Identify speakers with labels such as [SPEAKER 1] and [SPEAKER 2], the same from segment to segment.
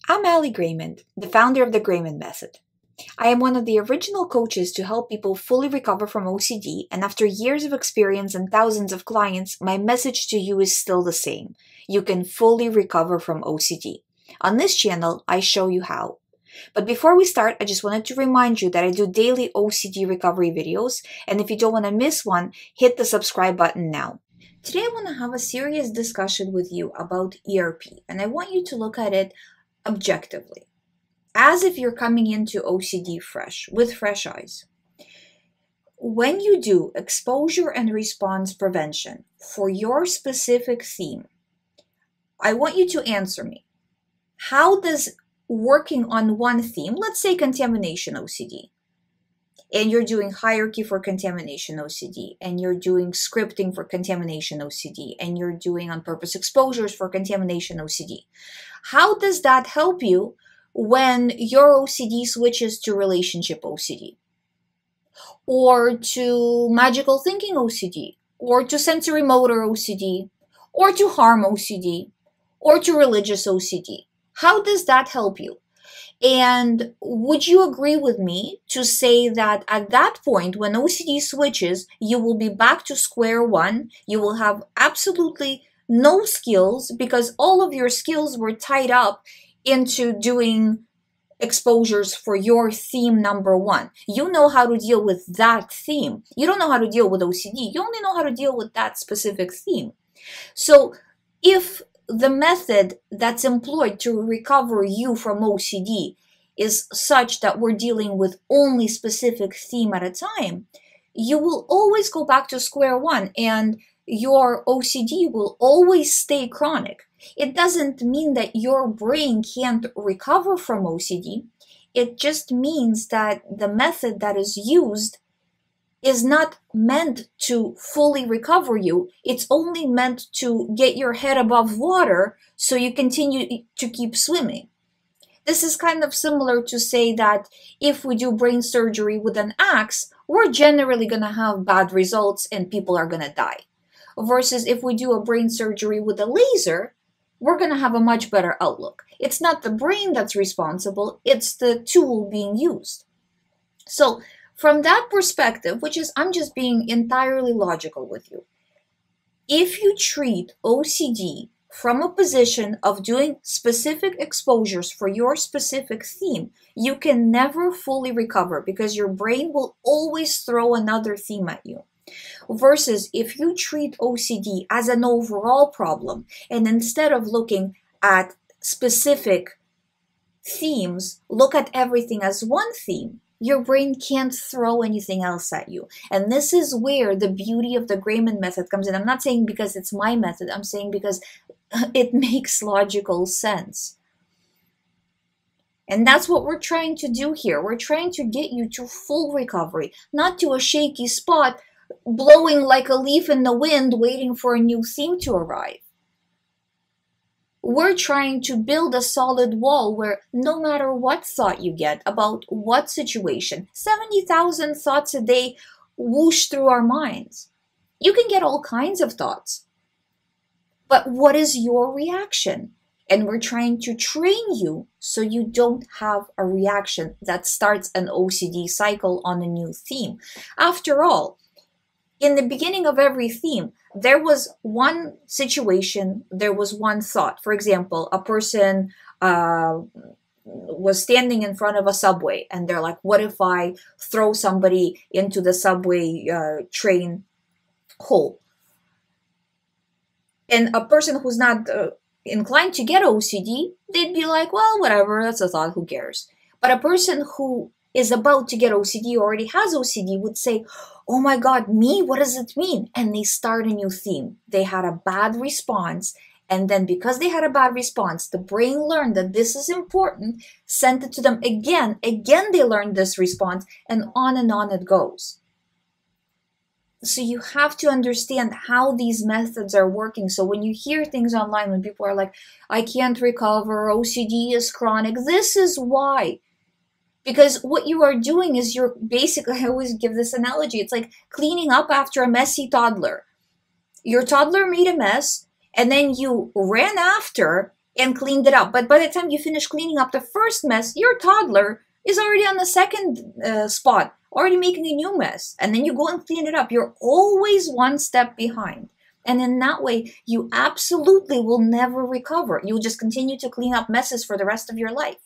[SPEAKER 1] I'm GREYMOND, the founder of the GREYMOND method. I am one of the original coaches to help people fully recover from OCD, and after years of experience and thousands of clients, my message to you is still the same. You can fully recover from OCD. On this channel, I show you how. But before we start, I just wanted to remind you that I do daily OCD recovery videos, and if you don't want to miss one, hit the subscribe button now. Today I want to have a serious discussion with you about ERP, and I want you to look at it objectively, as if you're coming into OCD fresh, with fresh eyes. When you do exposure and response prevention for your specific theme, I want you to answer me. How does working on one theme, let's say contamination OCD, and you're doing hierarchy for contamination OCD, and you're doing scripting for contamination OCD, and you're doing on-purpose exposures for contamination OCD, how does that help you when your OCD switches to relationship OCD, or to magical thinking OCD, or to sensorimotor OCD, or to harm OCD, or to religious OCD? How does that help you? And would you agree with me to say that at that point, when OCD switches, you will be back to square one, you will have absolutely no skills because all of your skills were tied up into doing exposures for your theme number one. You know how to deal with that theme. You don't know how to deal with OCD. You only know how to deal with that specific theme. So if the method that's employed to recover you from OCD is such that we're dealing with only specific theme at a time, you will always go back to square one and your OCD will always stay chronic. It doesn't mean that your brain can't recover from OCD. It just means that the method that is used is not meant to fully recover you. It's only meant to get your head above water so you continue to keep swimming. This is kind of similar to say that if we do brain surgery with an axe, we're generally going to have bad results and people are going to die. Versus if we do a brain surgery with a laser, we're going to have a much better outlook. It's not the brain that's responsible, it's the tool being used. So from that perspective, which is I'm just being entirely logical with you, if you treat OCD from a position of doing specific exposures for your specific theme, you can never fully recover because your brain will always throw another theme at you. Versus if you treat OCD as an overall problem, and instead of looking at specific themes, look at everything as one theme, your brain can't throw anything else at you. And this is where the beauty of the GREYMOND method comes in. I'm not saying because it's my method, I'm saying because it makes logical sense. And that's what we're trying to do here. We're trying to get you to full recovery, not to a shaky spot, blowing like a leaf in the wind, waiting for a new theme to arrive. We're trying to build a solid wall where no matter what thought you get about what situation, 70,000 thoughts a day whoosh through our minds. You can get all kinds of thoughts. But what is your reaction? And we're trying to train you so you don't have a reaction that starts an OCD cycle on a new theme. After all, in the beginning of every theme, there was one situation, there was one thought. For example, a person was standing in front of a subway and they're like, what if I throw somebody into the subway train hole? And a person who's not inclined to get OCD, they'd be like, well, whatever, that's a thought, who cares? But a person who is about to get OCD, already has OCD, would say, oh my God, me? What does it mean? And they start a new theme. They had a bad response. And then because they had a bad response, the brain learned that this is important, sent it to them again. Again, they learned this response, and on it goes. So you have to understand how these methods are working. So when you hear things online, when people are like, I can't recover, OCD is chronic, this is why. Because what you are doing is you're basically, I always give this analogy, it's like cleaning up after a messy toddler. Your toddler made a mess, and then you ran after and cleaned it up. But by the time you finish cleaning up the first mess, your toddler is already on the second spot, already making a new mess. And then you go and clean it up. You're always one step behind. And in that way, you absolutely will never recover. You'll just continue to clean up messes for the rest of your life.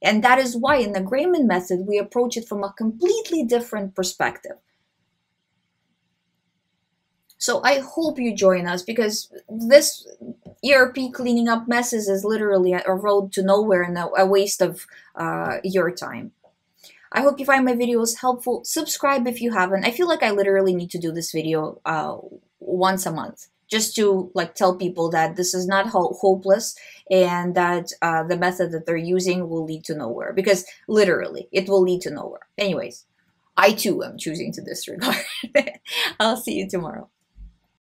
[SPEAKER 1] And that is why in the GREYMOND method, we approach it from a completely different perspective. So I hope you join us, because this ERP cleaning up messes is literally a road to nowhere and a waste of your time. I hope you find my videos helpful. Subscribe if you haven't. I feel like I literally need to do this video once a month, just to like tell people that this is not hopeless, and that the method that they're using will lead to nowhere, because literally it will lead to nowhere. Anyways, I too am choosing to disregard. I'll see you tomorrow.